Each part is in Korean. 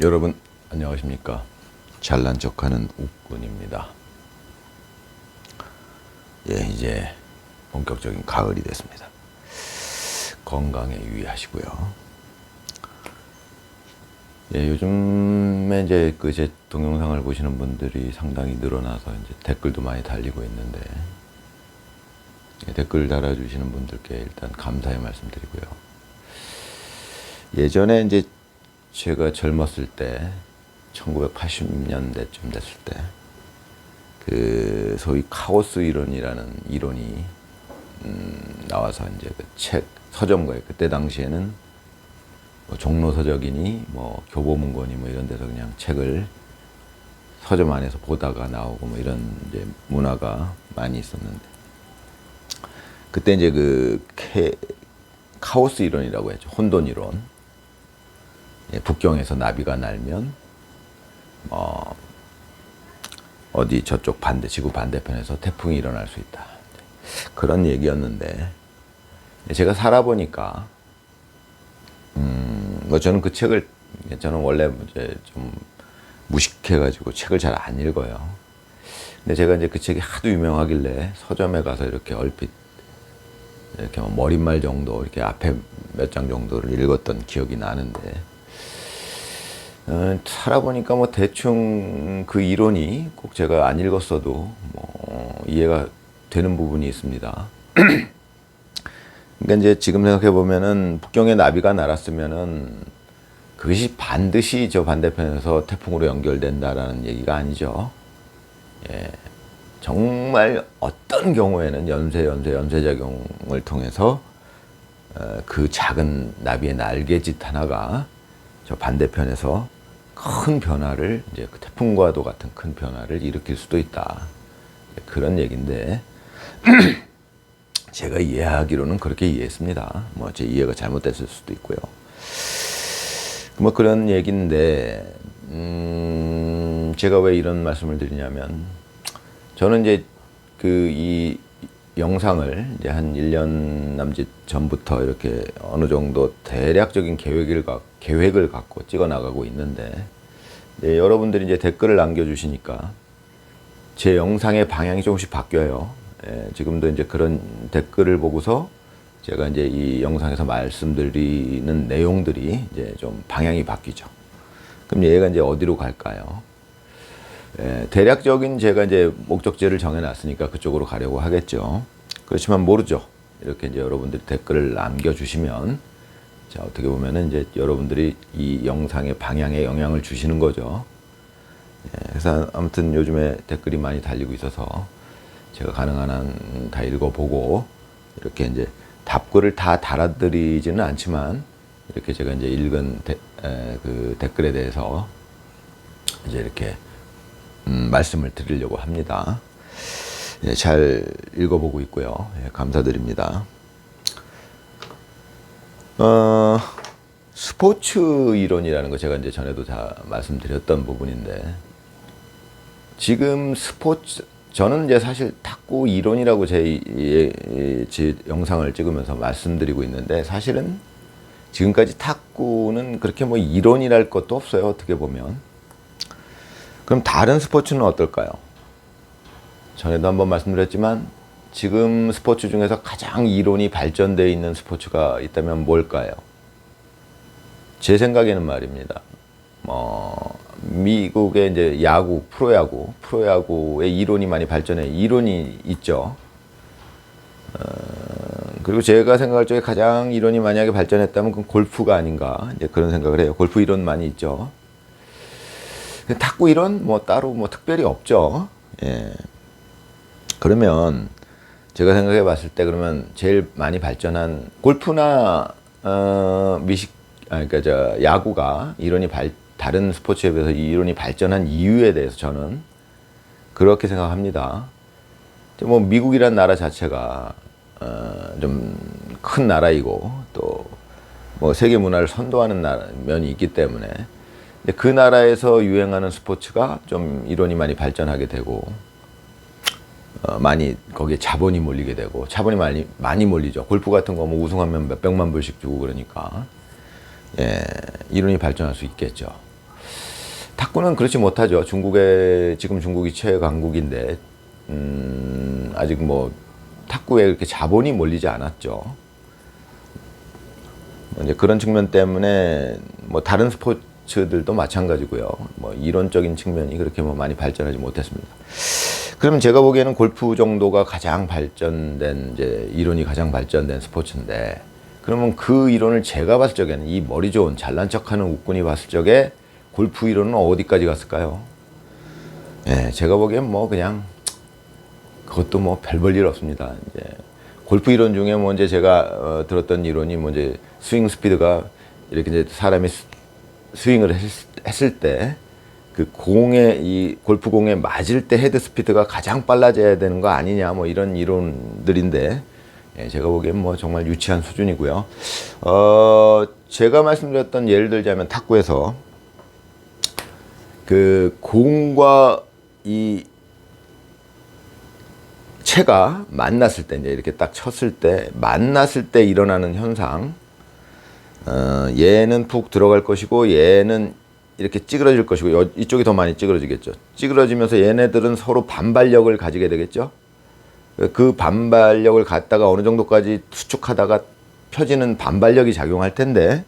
여러분 안녕하십니까. 잘난 척하는 욱군입니다. 예, 이제 본격적인 가을이 됐습니다. 건강에 유의하시고요. 예, 요즘에 이제 제 동영상을 보시는 분들이 상당히 늘어나서 이제 댓글도 많이 달리고 있는데, 예, 댓글 달아주시는 분들께 일단 감사의 말씀드리고요. 예전에 이제 제가 젊었을 때, 1980년대쯤 됐을 때, 그 소위 카오스 이론이라는 이론이 나와서 이제 그 책 서점가에, 그때 당시에는 뭐 종로서적이니 뭐 교보문고니 뭐 이런 데서 그냥 책을 서점 안에서 보다가 나오고 뭐 이런 이제 문화가 많이 있었는데, 그때 이제 그 카오스 이론이라고 했죠. 혼돈 이론. 예, 북경에서 나비가 날면 어디 저쪽 지구 반대편에서 태풍이 일어날 수 있다. 그런 얘기였는데, 제가 살아보니까 뭐 저는 그 책을, 저는 원래 이제 좀 무식해가지고 책을 잘 안 읽어요. 근데 제가 이제 그 책이 하도 유명하길래 서점에 가서 이렇게 얼핏 이렇게 머릿말 정도, 이렇게 앞에 몇 장 정도를 읽었던 기억이 나는데, 살아보니까 뭐 대충 그 이론이 꼭 제가 안 읽었어도 뭐 이해가 되는 부분이 있습니다. 그러니까 이제 지금 생각해 보면은 북경에 나비가 날았으면은 그것이 반드시 저 반대편에서 태풍으로 연결된다라는 얘기가 아니죠. 예, 정말 어떤 경우에는 연쇄작용을 통해서 그 작은 나비의 날개짓 하나가 저 반대편에서 큰 변화를, 이제 그 태풍과도 같은 큰 변화를 일으킬 수도 있다. 그런 얘기인데, 제가 이해하기로는 그렇게 이해했습니다. 뭐 제 이해가 잘못됐을 수도 있고요. 뭐 그런 얘기인데, 제가 왜 이런 말씀을 드리냐면, 저는 이제 이 영상을 이제 한 1년 남짓 전부터 이렇게 어느 정도 대략적인 계획을 갖고 찍어 나가고 있는데, 네, 여러분들이 이제 댓글을 남겨주시니까 제 영상의 방향이 조금씩 바뀌어요. 예, 지금도 이제 그런 댓글을 보고서 제가 이제 이 영상에서 말씀드리는 내용들이 이제 좀 방향이 바뀌죠. 그럼 얘가 이제 어디로 갈까요? 예, 대략적인 제가 이제 목적지를 정해놨으니까 그쪽으로 가려고 하겠죠. 그렇지만 모르죠. 이렇게 이제 여러분들이 댓글을 남겨주시면, 자, 어떻게 보면은 이제 여러분들이 이 영상의 방향에 영향을 주시는 거죠. 예, 그래서 아무튼 요즘에 댓글이 많이 달리고 있어서 제가 가능한 한 다 읽어보고, 이렇게 이제 답글을 다 달아드리지는 않지만, 이렇게 제가 이제 읽은 그 댓글에 대해서 이제 이렇게 말씀을 드리려고 합니다. 예, 잘 읽어보고 있고요. 예, 감사드립니다. 스포츠 이론이라는 거 제가 이제 전에도 다 말씀드렸던 부분인데, 지금 저는 이제 사실 탁구 이론이라고 제 영상을 찍으면서 말씀드리고 있는데, 사실은 지금까지 탁구는 그렇게 뭐 이론이랄 것도 없어요, 어떻게 보면. 그럼 다른 스포츠는 어떨까요? 전에도 한번 말씀드렸지만, 지금 스포츠 중에서 가장 이론이 발전되어 있는 스포츠가 있다면 뭘까요? 제 생각에는 말입니다. 미국의 이제 야구, 프로야구의 이론이 많이 이론이 있죠. 그리고 제가 생각할 적에 가장 이론이 만약에 발전했다면 그건 골프가 아닌가, 이제 그런 생각을 해요. 골프 이론 많이 있죠. 탁구 이론 뭐 따로 뭐 특별히 없죠. 예. 그러면 제가 생각해 봤을 때, 그러면 제일 많이 발전한 골프나 그러니까 야구가 다른 스포츠에 비해서 이 이론이 발전한 이유에 대해서 저는 그렇게 생각합니다. 뭐 미국이란 나라 자체가 좀 큰 나라이고, 또 뭐 세계 문화를 선도하는 면이 있기 때문에, 그 나라에서 유행하는 스포츠가 좀 이론이 많이 발전하게 되고, 많이 거기에 자본이 몰리게 되고, 자본이 많이 몰리죠. 골프 같은 거 뭐 우승하면 몇백만 불씩 주고 그러니까, 예, 이론이 발전할 수 있겠죠. 탁구는 그렇지 못하죠. 지금 중국이 최강국인데, 아직 뭐, 탁구에 그렇게 자본이 몰리지 않았죠. 이제 그런 측면 때문에 뭐 다른 스포츠들도 마찬가지고요. 뭐 이론적인 측면이 그렇게 뭐 많이 발전하지 못했습니다. 그러면 제가 보기에는 골프 정도가 가장 발전된, 이제 이론이 가장 발전된 스포츠인데, 그러면 그 이론을 제가 봤을 적에는 이 머리 좋은 잘난 척하는 웃군이 봤을 적에 골프 이론은 어디까지 갔을까요? 예, 제가 보기엔 뭐 그냥 그것도 뭐 별 볼 일 없습니다. 이제 골프 이론 중에 뭐 이제 제가 들었던 이론이 뭐 이제 스윙 스피드가 이렇게 이제 사람이 스윙을 했을 때 그 이 골프 공에 맞을 때 헤드 스피드가 가장 빨라져야 되는 거 아니냐 뭐 이런 이론들인데, 예, 제가 보기엔 뭐 정말 유치한 수준이고요. 제가 말씀드렸던 예를 들자면 탁구에서 그 공과 이 채가 만났을 때, 이제 이렇게 딱 쳤을 때, 만났을 때 일어나는 현상, 얘는 푹 들어갈 것이고, 얘는 이렇게 찌그러질 것이고, 이쪽이 더 많이 찌그러지겠죠. 찌그러지면서 얘네들은 서로 반발력을 가지게 되겠죠. 그 반발력을 갖다가 어느 정도까지 수축하다가 펴지는 반발력이 작용할 텐데,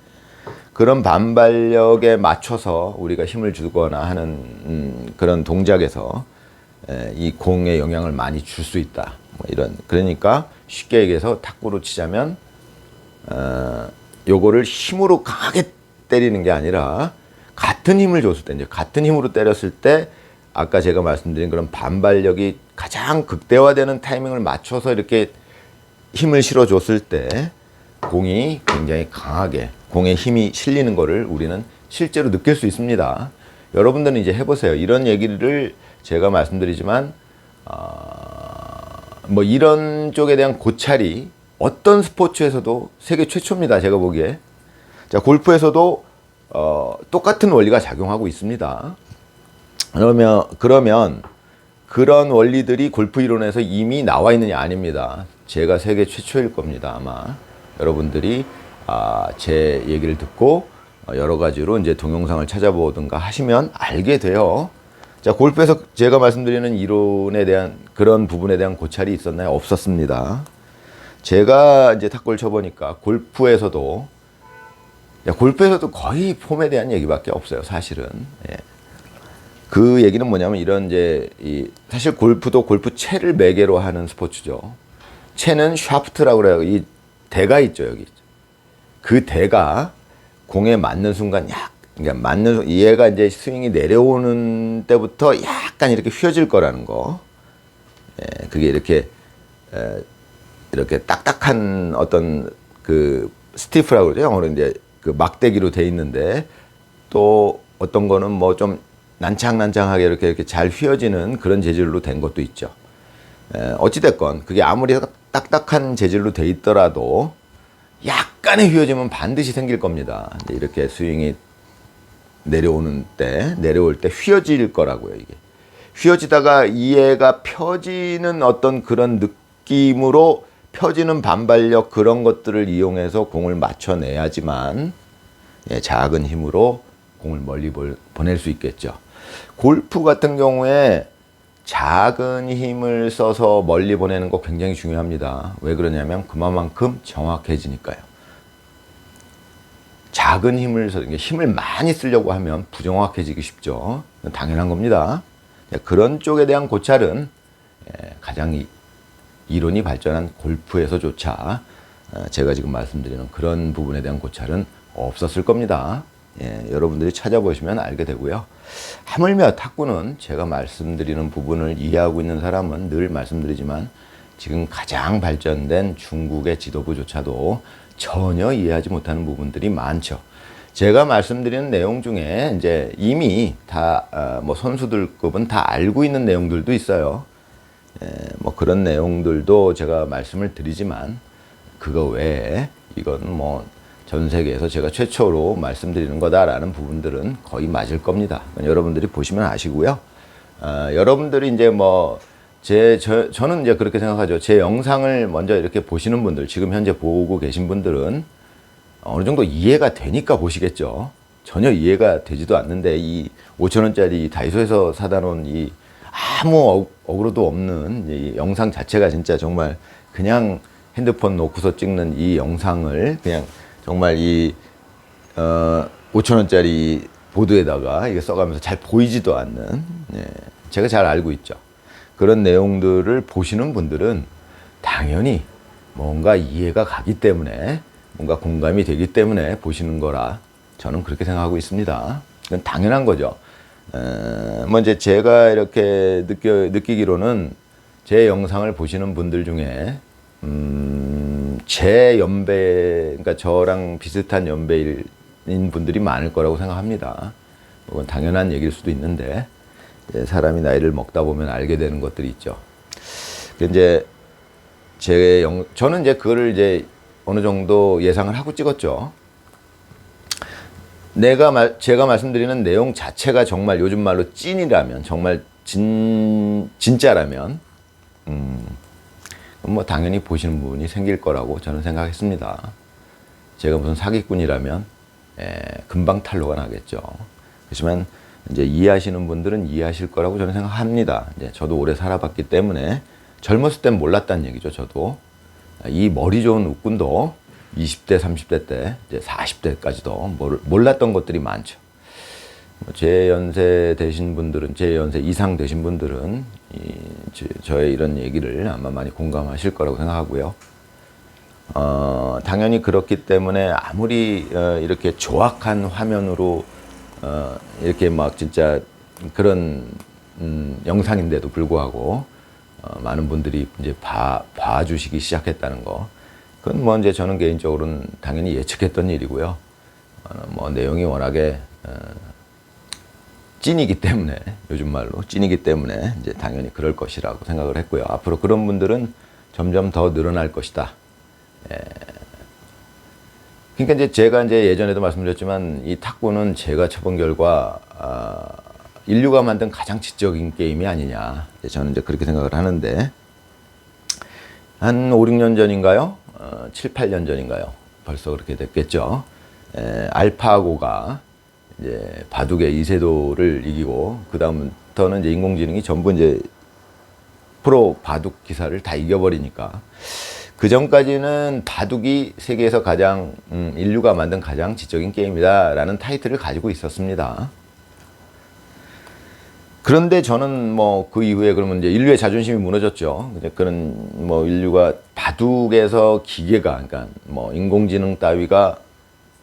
그런 반발력에 맞춰서 우리가 힘을 주거나 하는 그런 동작에서 이 공에 영향을 많이 줄 수 있다. 뭐 이런. 그러니까 쉽게 얘기해서 탁구로 치자면 요거를 힘으로 강하게 때리는 게 아니라 같은 힘을 줬을 때, 이제 같은 힘으로 때렸을 때 아까 제가 말씀드린 그런 반발력이 가장 극대화되는 타이밍을 맞춰서 이렇게 힘을 실어 줬을 때 공이 굉장히 강하게 공에 힘이 실리는 거를 우리는 실제로 느낄 수 있습니다. 여러분들은 이제 해보세요. 이런 얘기를 제가 말씀드리지만 뭐 이런 쪽에 대한 고찰이 어떤 스포츠에서도 세계 최초입니다. 제가 보기에. 자, 골프에서도 똑같은 원리가 작용하고 있습니다. 그러면 그런 원리들이 골프 이론에서 이미 나와 있느냐? 아닙니다. 제가 세계 최초일 겁니다. 아마 여러분들이 제 얘기를 듣고 여러 가지로 이제 동영상을 찾아보든가 하시면 알게 돼요. 자, 골프에서 제가 말씀드리는 이론에 대한 그런 부분에 대한 고찰이 있었나요? 없었습니다. 제가 이제 탁구를 쳐보니까 골프에서도 거의 폼에 대한 얘기밖에 없어요, 사실은. 예. 그 얘기는 뭐냐면 이런 이제 사실 골프도 골프 채를 매개로 하는 스포츠죠. 채는 샤프트라고 그래요. 이 대가 있죠, 여기. 그 대가 공에 맞는 순간 그러니까 얘가 이제 스윙이 내려오는 때부터 약간 이렇게 휘어질 거라는 거. 예, 그게 이렇게 딱딱한 어떤 그 스티프라고 그러죠. 영어로 이제 그 막대기로 돼 있는데, 또 어떤 거는 뭐 좀 난창난창하게 이렇게 잘 휘어지는 그런 재질로 된 것도 있죠. 어찌됐건 그게 아무리 딱딱한 재질로 돼 있더라도 약간의 휘어짐은 반드시 생길 겁니다. 이렇게 스윙이 내려올 때 휘어질 거라고요, 이게. 휘어지다가 얘가 펴지는 어떤 그런 느낌으로 펴지는 반발력, 그런 것들을 이용해서 공을 맞춰내야지만 작은 힘으로 공을 멀리 보낼 수 있겠죠. 골프 같은 경우에 작은 힘을 써서 멀리 보내는 거 굉장히 중요합니다. 왜 그러냐면 그만큼 정확해지니까요. 작은 힘을 많이 쓰려고 하면 부정확해지기 쉽죠. 당연한 겁니다. 그런 쪽에 대한 고찰은 가장 이론이 발전한 골프에서조차 제가 지금 말씀드리는 그런 부분에 대한 고찰은 없었을 겁니다. 여러분들이 찾아보시면 알게 되고요. 하물며 탁구는 제가 말씀드리는 부분을 이해하고 있는 사람은 늘 말씀드리지만 지금 가장 발전된 중국의 지도부조차도 전혀 이해하지 못하는 부분들이 많죠. 제가 말씀드리는 내용 중에 이제 이미 다 뭐 선수들급은 다 알고 있는 내용들도 있어요. 뭐 그런 내용들도 제가 말씀을 드리지만 그거 외에 이건 뭐 전 세계에서 제가 최초로 말씀드리는 거다라는 부분들은 거의 맞을 겁니다. 여러분들이 보시면 아시고요. 여러분들이 이제 뭐 저는 이제 그렇게 생각하죠. 제 영상을 먼저 이렇게 보시는 분들, 지금 현재 보고 계신 분들은 어느 정도 이해가 되니까 보시겠죠. 전혀 이해가 되지도 않는데 이 5,000원짜리 다이소에서 사다 놓은 이 아무 어그로도 없는 이 영상 자체가 진짜 정말 그냥 핸드폰 놓고서 찍는 이 영상을 그냥 정말 이 5,000원짜리 보드에다가 이게 써가면서 잘 보이지도 않는, 제가 잘 알고 있죠. 그런 내용들을 보시는 분들은 당연히 뭔가 이해가 가기 때문에, 뭔가 공감이 되기 때문에 보시는 거라 저는 그렇게 생각하고 있습니다. 그건 당연한 거죠. 뭐 이제 제가 이렇게 느끼기로는 제 영상을 보시는 분들 중에 제 연배, 그러니까 저랑 비슷한 연배인 분들이 많을 거라고 생각합니다. 그건 당연한 얘기일 수도 있는데, 사람이 나이를 먹다 보면 알게 되는 것들이 있죠. 이제 저는 이제 그거를 이제 어느 정도 예상을 하고 찍었죠. 제가 말씀드리는 내용 자체가 정말 요즘 말로 찐이라면, 정말 진짜라면, 뭐 당연히 보시는 분이 생길 거라고 저는 생각했습니다. 제가 무슨 사기꾼이라면 금방 탄로가 나겠죠. 그렇지만 이제 이해하시는 분들은 이해하실 거라고 저는 생각합니다. 이제 저도 오래 살아봤기 때문에 젊었을 땐 몰랐다는 얘기죠. 저도 이 머리 좋은 웃군도 20대, 30대 때 이제 40대까지도 몰랐던 것들이 많죠. 제 연세 되신 분들은, 제 연세 이상 되신 분들은 저의 이런 얘기를 아마 많이 공감하실 거라고 생각하고요. 당연히 그렇기 때문에 아무리 이렇게 조악한 화면으로 이렇게 막 진짜 그런 영상인데도 불구하고 많은 분들이 이제 봐주시기 시작했다는 거, 그건 뭐 이제 저는 개인적으로는 당연히 예측했던 일이고요. 뭐 내용이 워낙에 찐이기 때문에, 요즘 말로 찐이기 때문에 이제 당연히 그럴 것이라고 생각을 했고요. 앞으로 그런 분들은 점점 더 늘어날 것이다. 그러니까 이제 제가 이제 예전에도 말씀드렸지만 이 탁구는 제가 쳐본 결과 인류가 만든 가장 지적인 게임이 아니냐. 저는 이제 그렇게 생각을 하는데, 한 5, 6년 전인가요? 7, 8년 전인가요? 벌써 그렇게 됐겠죠. 알파고가 이제 바둑의 이세돌을 이기고, 그 다음부터는 이제 인공지능이 전부 이제 프로 바둑 기사를 다 이겨버리니까, 그 전까지는 바둑이 세계에서 가장 인류가 만든 가장 지적인 게임이다라는 타이틀을 가지고 있었습니다. 그런데 저는 뭐 그 이후에 그러면 이제 인류의 자존심이 무너졌죠. 근데 그런 뭐 인류가 바둑에서 기계가, 그러니까 뭐 인공지능 따위가,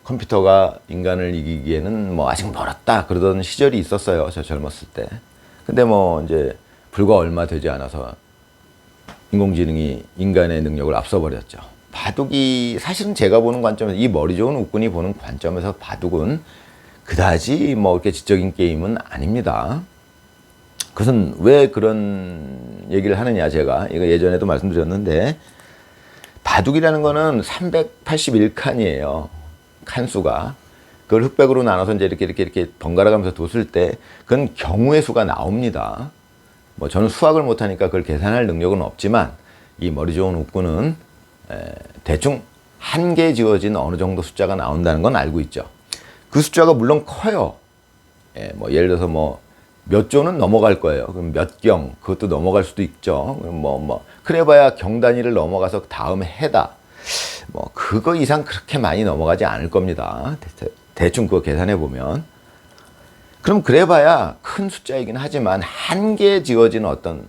컴퓨터가 인간을 이기기에는 뭐 아직 멀었다 그러던 시절이 있었어요. 저 젊었을 때. 근데 뭐 이제 불과 얼마 되지 않아서 인공지능이 인간의 능력을 앞서버렸죠. 바둑이 사실은 제가 보는 관점에서, 이 머리 좋은 웃군이 보는 관점에서 바둑은 그다지 뭐 이렇게 지적인 게임은 아닙니다. 그것은 왜 그런 얘기를 하느냐, 제가 이거 예전에도 말씀드렸는데, 바둑이라는 거는 381칸이에요. 칸수가. 그걸 흑백으로 나눠서 이제 이렇게 번갈아 가면서 뒀을 때 그건 경우의 수가 나옵니다. 뭐 저는 수학을 못하니까 그걸 계산할 능력은 없지만, 이 머리 좋은 웃구는 대충 한 개 지어진 어느 정도 숫자가 나온다는 건 알고 있죠. 그 숫자가 물론 커요. 뭐 예를 들어서 뭐 몇 조는 넘어갈 거예요. 그럼 몇 경, 그것도 넘어갈 수도 있죠. 그럼 그래봐야 경 단위를 넘어가서 다음에 해다. 뭐 그거 이상 그렇게 많이 넘어가지 않을 겁니다. 대충 그거 계산해 보면. 그럼 그래봐야 큰 숫자이긴 하지만 한 개 지어지는 어떤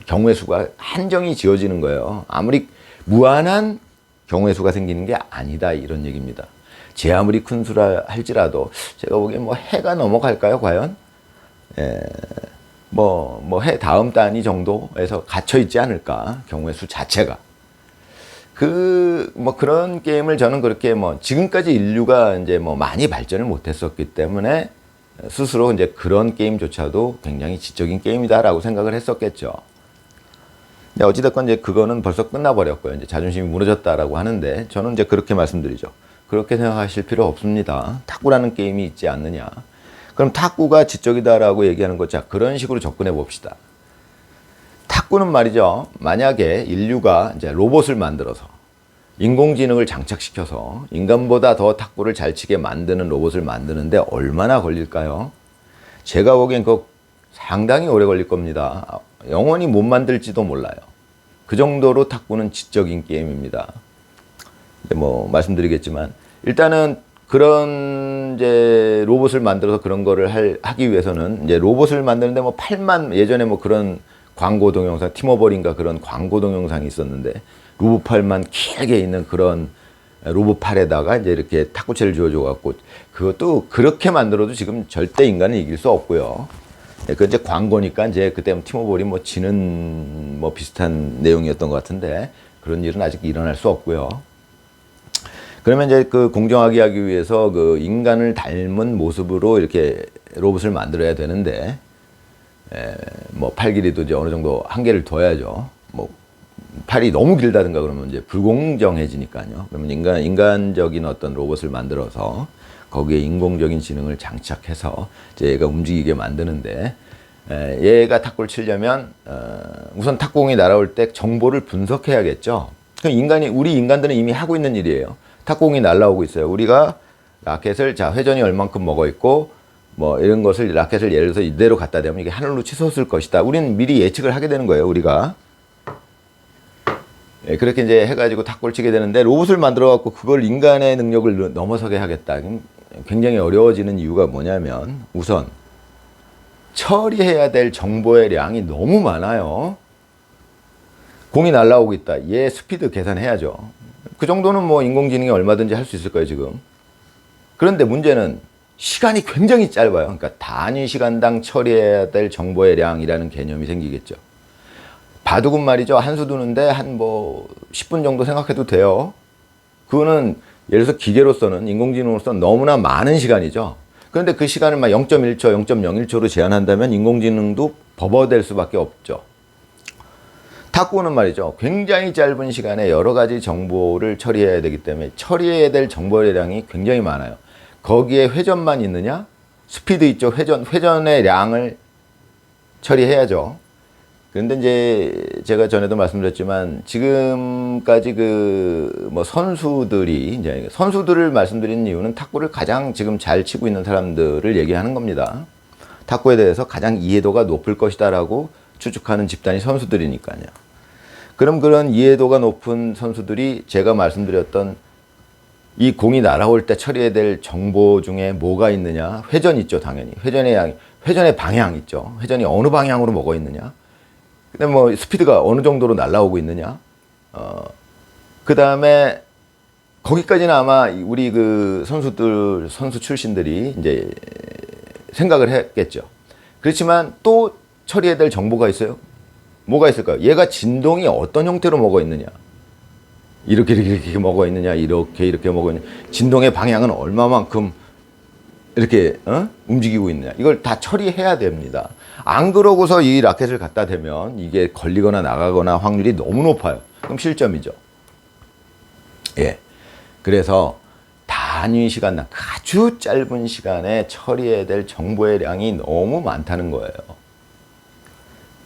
경우의 수가 한정이 지어지는 거예요. 아무리 무한한 경우의 수가 생기는 게 아니다, 이런 얘기입니다. 제 아무리 큰 수라 할지라도 제가 보기엔 뭐 해가 넘어갈까요, 과연? 해 다음 단위 정도에서 갇혀 있지 않을까, 경우의 수 자체가. 그런 게임을 저는 그렇게 지금까지 인류가 이제 많이 발전을 못했었기 때문에 스스로 이제 그런 게임조차도 굉장히 지적인 게임이다라고 생각을 했었겠죠. 근데 어찌됐건 이제 그거는 벌써 끝나버렸고요. 이제 자존심이 무너졌다라고 하는데, 저는 이제 그렇게 말씀드리죠. 그렇게 생각하실 필요 없습니다. 탁구라는 게임이 있지 않느냐. 그럼 탁구가 지적이다라고 얘기하는 거, 자, 그런 식으로 접근해 봅시다. 탁구는 말이죠. 만약에 인류가 이제 로봇을 만들어서 인공지능을 장착시켜서 인간보다 더 탁구를 잘 치게 만드는 로봇을 만드는데 얼마나 걸릴까요? 제가 보기엔 그거 상당히 오래 걸릴 겁니다. 영원히 못 만들지도 몰라요. 그 정도로 탁구는 지적인 게임입니다. 뭐 말씀드리겠지만 일단은 그런 이제 로봇을 만들어서 그런 거를 하기 위해서는 이제 로봇을 만드는데 뭐 팔만 예전에 뭐 그런 광고 동영상 티모볼인가 그런 광고 동영상이 있었는데 로봇 팔만 길게 있는 그런 로봇 팔에다가 이제 이렇게 탁구채를 주어줘 갖고 그것도 그렇게 만들어도 지금 절대 인간은 이길 수 없고요. 그 이제 광고니까 이제 그때 티모볼이 뭐 지는 뭐 비슷한 내용이었던 것 같은데 그런 일은 아직 일어날 수 없고요. 그러면 이제 그 공정하게 하기 위해서 그 인간을 닮은 모습으로 이렇게 로봇을 만들어야 되는데 뭐 팔 길이도 이제 어느 정도 한계를 둬야죠. 뭐 팔이 너무 길다든가 그러면 이제 불공정해지니까요. 그러면 인간적인 어떤 로봇을 만들어서 거기에 인공적인 지능을 장착해서 이제 얘가 움직이게 만드는데 얘가 탁구를 치려면 우선 탁구공이 날아올 때 정보를 분석해야겠죠. 우리 인간들은 이미 하고 있는 일이에요. 탁구공이 날아오고 있어요. 우리가 라켓을 자 회전이 얼만큼 먹어 있고 뭐 이런 것을 라켓을 예를 들어서 이대로 갖다 대면 이게 하늘로 치솟을 것이다. 우리는 미리 예측을 하게 되는 거예요. 우리가 그렇게 이제 해가지고 탁구를 치게 되는데 로봇을 만들어 갖고 그걸 인간의 능력을 넘어서게 하겠다. 굉장히 어려워지는 이유가 뭐냐면 우선 처리해야 될 정보의 양이 너무 많아요. 공이 날아오고 있다. 얘 스피드 계산해야죠. 그 정도는 뭐 인공지능이 얼마든지 할 수 있을 거예요, 지금. 그런데 문제는 시간이 굉장히 짧아요. 그러니까 단위 시간당 처리해야 될 정보의 양이라는 개념이 생기겠죠. 바둑은 말이죠. 한 수 두는데 한 뭐 10분 정도 생각해도 돼요. 그거는 예를 들어서 기계로서는 인공지능으로서는 너무나 많은 시간이죠. 그런데 그 시간을 막 0.1초, 0.01초로 제한한다면 인공지능도 버버될 수밖에 없죠. 탁구는 말이죠. 굉장히 짧은 시간에 여러 가지 정보를 처리해야 되기 때문에 처리해야 될 정보량이 굉장히 많아요. 거기에 회전만 있느냐? 스피드 있죠. 회전의 양을 처리해야죠. 그런데 이제 제가 전에도 말씀드렸지만 지금까지 그 뭐 선수들이 이제 선수들을 말씀드리는 이유는 탁구를 가장 지금 잘 치고 있는 사람들을 얘기하는 겁니다. 탁구에 대해서 가장 이해도가 높을 것이다라고 추측하는 집단이 선수들이니까요. 그럼 그런 이해도가 높은 선수들이 제가 말씀드렸던 이 공이 날아올 때 처리해야 될 정보 중에 뭐가 있느냐? 회전 있죠, 당연히. 회전의 방향 있죠. 회전이 어느 방향으로 먹어 있느냐? 근데 뭐 스피드가 어느 정도로 날아오고 있느냐? 그 다음에 거기까지는 아마 우리 그 선수 출신들이 이제 생각을 했겠죠. 그렇지만 또 처리해야 될 정보가 있어요. 뭐가 있을까요? 얘가 진동이 어떤 형태로 먹어 있느냐? 이렇게 먹어 있느냐? 이렇게 먹어 있느냐? 진동의 방향은 얼마만큼 이렇게 움직이고 있느냐? 이걸 다 처리해야 됩니다. 안 그러고서 이 라켓을 갖다 대면 이게 걸리거나 나가거나 확률이 너무 높아요. 그럼 실점이죠. 예. 그래서 단위 시간당 아주 짧은 시간에 처리해야 될 정보의 양이 너무 많다는 거예요.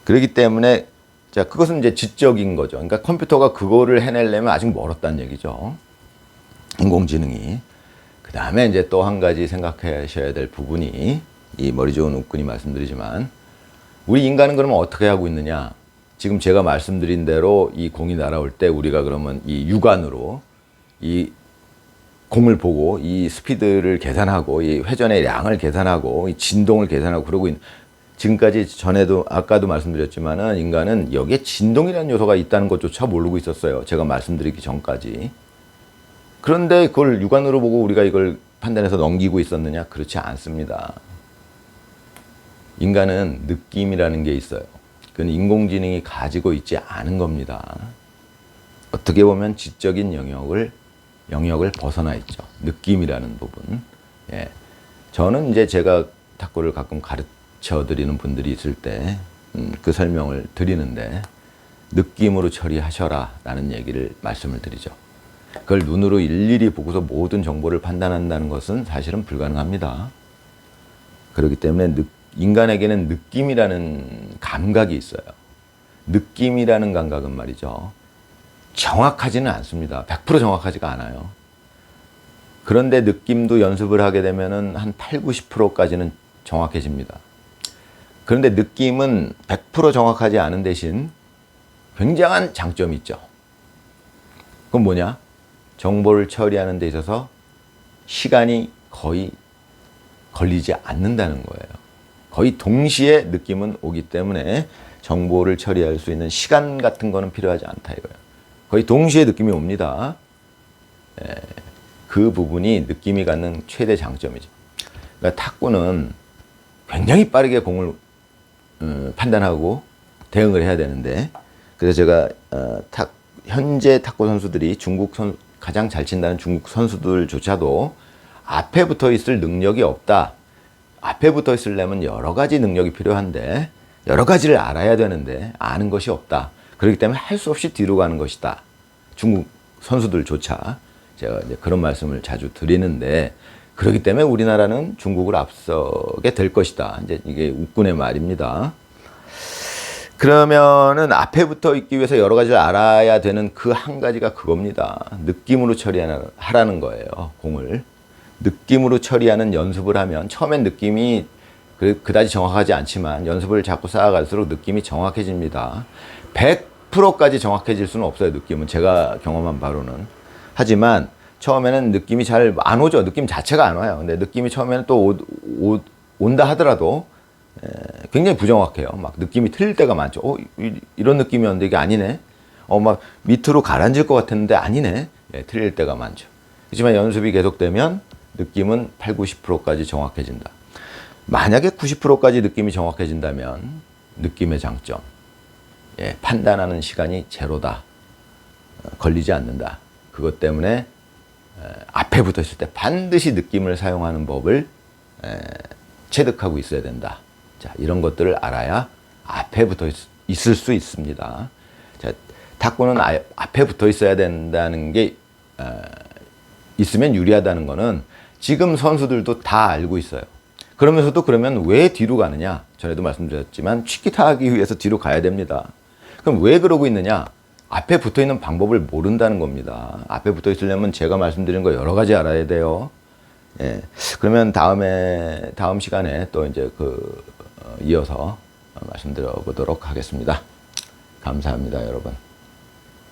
그렇기 때문에 자 그것은 이제 지적인 거죠. 그러니까 컴퓨터가 그거를 해내려면 아직 멀었다는 얘기죠. 인공지능이. 그 다음에 이제 또 한 가지 생각하셔야 될 부분이 이 머리 좋은 웃근이 말씀드리지만 우리 인간은 그러면 어떻게 하고 있느냐? 지금 제가 말씀드린 대로 이 공이 날아올 때 우리가 그러면 이 육안으로 이 공을 보고 이 스피드를 계산하고 이 회전의 양을 계산하고 이 진동을 계산하고 그러고 있는 지금까지 전에도 아까도 말씀드렸지만은 인간은 여기에 진동이라는 요소가 있다는 것조차 모르고 있었어요. 제가 말씀드리기 전까지. 그런데 그걸 육안으로 보고 우리가 이걸 판단해서 넘기고 있었느냐? 그렇지 않습니다. 인간은 느낌이라는 게 있어요. 그건 인공지능이 가지고 있지 않은 겁니다. 어떻게 보면 지적인 영역을 벗어나 있죠. 느낌이라는 부분. 예. 저는 이제 제가 탁구를 가끔 가르쳐 드리는 분들이 있을 때, 그 설명을 드리는데, 느낌으로 처리하셔라 라는 얘기를 말씀을 드리죠. 그걸 눈으로 일일이 보고서 모든 정보를 판단한다는 것은 사실은 불가능합니다. 그렇기 때문에 인간에게는 느낌이라는 감각이 있어요. 느낌이라는 감각은 말이죠. 정확하지는 않습니다. 100% 정확하지가 않아요. 그런데 느낌도 연습을 하게 되면은 한 8, 90%까지는 정확해집니다. 그런데 느낌은 100% 정확하지 않은 대신 굉장한 장점이 있죠. 그건 뭐냐? 정보를 처리하는 데 있어서 시간이 거의 걸리지 않는다는 거예요. 거의 동시에 느낌은 오기 때문에 정보를 처리할 수 있는 시간 같은 거는 필요하지 않다 이거예요. 거의 동시에 느낌이 옵니다. 그 부분이 느낌이 갖는 최대 장점이죠. 그러니까 탁구는 굉장히 빠르게 공을 판단하고 대응을 해야 되는데, 그래서 제가 현재 탁구 선수들이 가장 잘 친다는 중국 선수들조차도 앞에 붙어 있을 능력이 없다. 앞에 붙어 있으려면 여러 가지 능력이 필요한데 여러 가지를 알아야 되는데 아는 것이 없다. 그렇기 때문에 할 수 없이 뒤로 가는 것이다. 중국 선수들조차 제가 이제 그런 말씀을 자주 드리는데, 그렇기 때문에 우리나라는 중국을 앞서게 될 것이다. 이제 이게 웃군의 말입니다. 그러면은 앞에 붙어 있기 위해서 여러 가지를 알아야 되는 그 한 가지가 그겁니다. 느낌으로 처리하라는 거예요. 공을 느낌으로 처리하는 연습을 하면 처음엔 느낌이 그다지 정확하지 않지만 연습을 자꾸 쌓아갈수록 느낌이 정확해집니다. 100%까지 정확해질 수는 없어요. 느낌은 제가 경험한 바로는. 하지만 처음에는 느낌이 잘 안 오죠. 느낌 자체가 안 와요. 근데 느낌이 처음에는 또 온다 하더라도 굉장히 부정확해요. 막 느낌이 틀릴 때가 많죠. 이런 느낌이었는데 이게 아니네. 막 밑으로 가라앉을 것 같았는데 아니네. 틀릴 때가 많죠. 하지만 연습이 계속되면 느낌은 8, 90%까지 정확해진다. 만약에 90%까지 느낌이 정확해진다면 느낌의 장점, 판단하는 시간이 제로다. 걸리지 않는다. 그것 때문에 앞에 붙어 있을 때 반드시 느낌을 사용하는 법을 체득하고 있어야 된다. 자, 이런 것들을 알아야 앞에 붙어 있을 수 있습니다. 자, 탁구는 앞에 붙어 있어야 된다는 게 있으면 유리하다는 거는 지금 선수들도 다 알고 있어요. 그러면서도 그러면 왜 뒤로 가느냐? 전에도 말씀드렸지만 치키타 하기 위해서 뒤로 가야 됩니다. 그럼 왜 그러고 있느냐? 앞에 붙어 있는 방법을 모른다는 겁니다. 앞에 붙어 있으려면 제가 말씀드린 거 여러 가지 알아야 돼요. 그러면 다음 시간에 또 이제 이어서 말씀드려 보도록 하겠습니다. 감사합니다, 여러분.